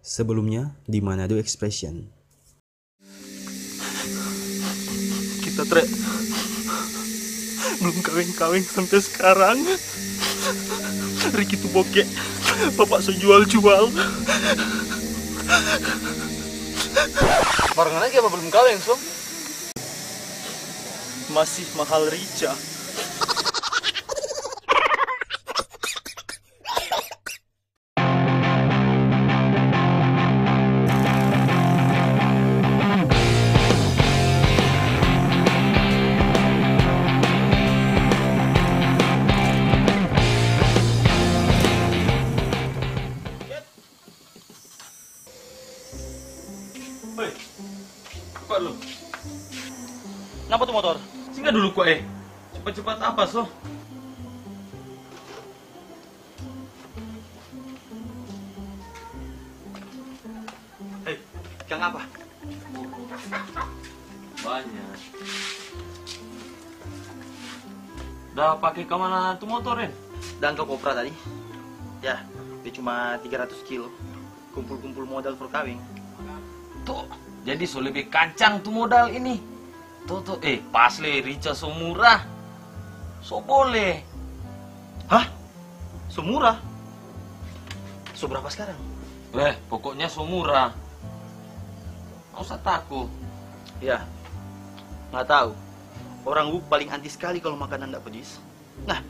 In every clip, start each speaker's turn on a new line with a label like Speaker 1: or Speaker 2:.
Speaker 1: Sebelumnya di Manado Expression.
Speaker 2: Kita belum kawin-kawin sampai sekarang. Ricky tuh bokek, bapak sejual-jual.
Speaker 3: Barengan aja apa belum kawin, Som?
Speaker 2: Masih mahal Rica.
Speaker 3: Hei, cepat lu. Kenapa tuh motor? Singgah dulu kok Cepat-cepat apa, So? Hei, gang apa?
Speaker 4: Banyak. Udah pakai kemana tuh motorin?
Speaker 3: Dan ke Kopra tadi. Ya, dia cuma 300 kilo. Kumpul-kumpul modal for kawin.
Speaker 4: Tuh, jadi so lebih kancang tuh modal ini. Tuh, pas le Rica so murah. So boleh.
Speaker 3: Hah? So murah? So berapa sekarang?
Speaker 4: Pokoknya so murah. Nggak usah takut.
Speaker 3: Ya, nggak tahu. Orang Wuk paling anti sekali kalau makanan nggak pedis. Nah,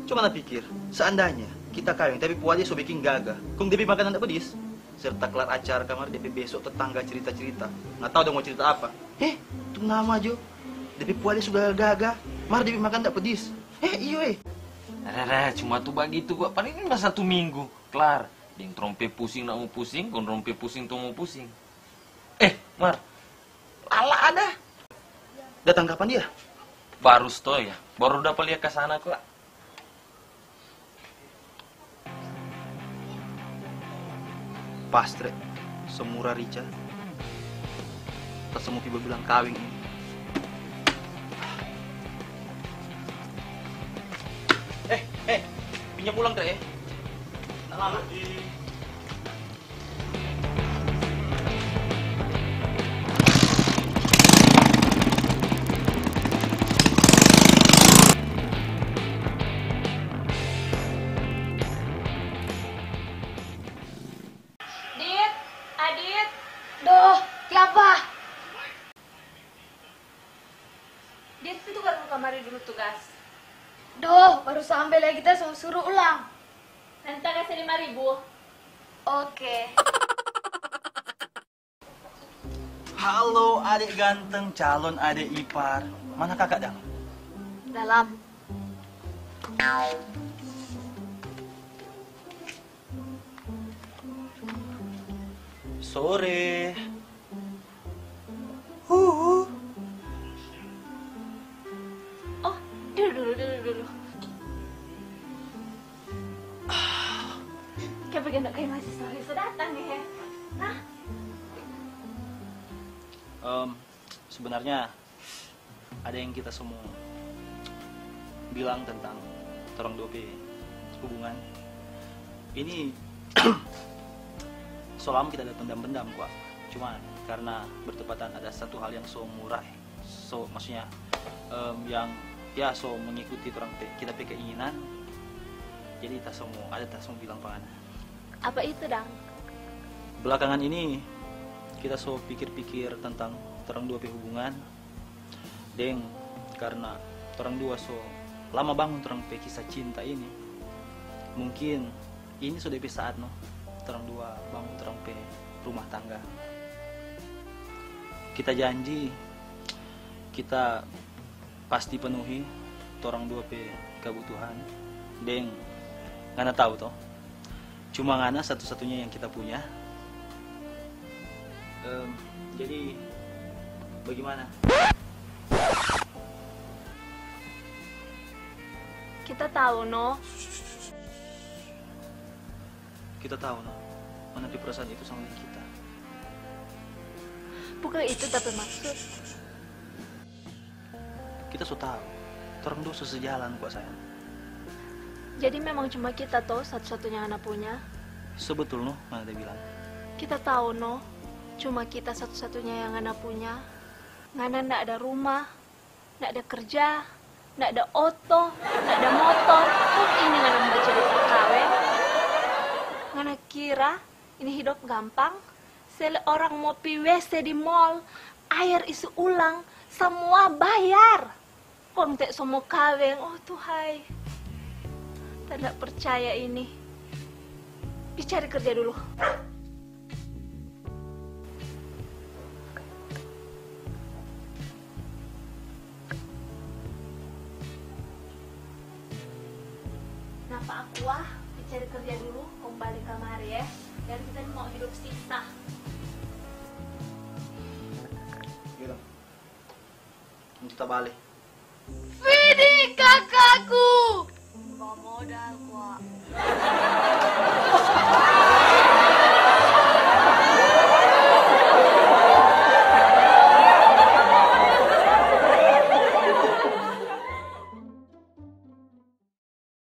Speaker 3: coba pikir, seandainya kita kawin tapi puasnya so bikin gagah, kung DP makanan nggak pedis, serta kelar acara kamar DP besok tetangga cerita-cerita, nggak tahu dong mau cerita apa. Itu nama Jo, DP puasnya sudah gagah, mar DP makan nggak pedis. Iyo
Speaker 4: Cuma tuh begitu kok. Paling ini masa 1 minggu. Kelar. Yang trompe pusing nak mau pusing, kon trompe pusing tuh mau pusing. Mar. Lala ada.
Speaker 3: Datang kapan dia?
Speaker 4: Baru sto ya. Baru dapat lihat ke sana kok.
Speaker 3: Pastre, semurah Rica. Tak semua tiba bilang kawin ini. Pinjam pulang Tre. Tak lama.
Speaker 5: Adit, doh, kenapa? Dit itu kan kamari dulu tugas.
Speaker 6: Doh, baru sampai lagi kita suruh ulang.
Speaker 5: Nanti kasih 5.000.
Speaker 6: Oke.
Speaker 3: Halo adik ganteng, calon adik ipar. Mana kakak Dang?
Speaker 6: Dalam.
Speaker 3: Sore.
Speaker 5: Oh, dulu. Kayak begitu kayak masih sore sudah datang ya. Nah,
Speaker 3: Sebenarnya ada yang kita semua bilang tentang torong dope hubungan. Ini selama kita ada pendam-pendam kok. Cuma karena bertepatan ada satu hal yang so murah, maksudnya yang ya so mengikuti kita pe keinginan. Jadi tak semua bilang pangan.
Speaker 5: apa itu, Dang?
Speaker 3: Belakangan ini kita so pikir-pikir tentang orang dua pe hubungan. Deng, karena orang dua so lama bangun orang pe kisah cinta ini. Mungkin ini sudah pe saat no orang dua bangun orang pe rumah tangga. Kita janji kita pasti penuhi orang dua pe kebutuhan. Deng, ngana tahu toh. Cuma ngana satu-satunya yang kita punya. Jadi bagaimana?
Speaker 5: Kita tahu, no.
Speaker 3: Kita tahu no, mana perasaan itu sama kita.
Speaker 5: Bukan itu tapi maksud.
Speaker 3: Kita so tahu, orang dua sejalan kok sayang.
Speaker 5: Jadi memang cuma kita toh satu-satunya anak punya.
Speaker 3: Sebetul no, mana dia bilang.
Speaker 6: Kita tahu, no. Cuma kita satu-satunya yang Ngana punya. Ngana ndak ada rumah, ndak ada kerja, ndak ada oto, ndak ada motor. Kok ini Ngana membaca di perkawin? Ngana kira ini hidup gampang? Sele orang mau pi WC di mall, air isi ulang, semua bayar. Kok tak semua kawin? Oh Tuhai, tidak percaya ini. Cari kerja dulu. Kenapa aku cari kerja dulu, kembali kamari ya. Dan kita mau hidup sisa.
Speaker 3: Gitu. Kita balik.
Speaker 6: Vidi kakakku. Bawa modal kok.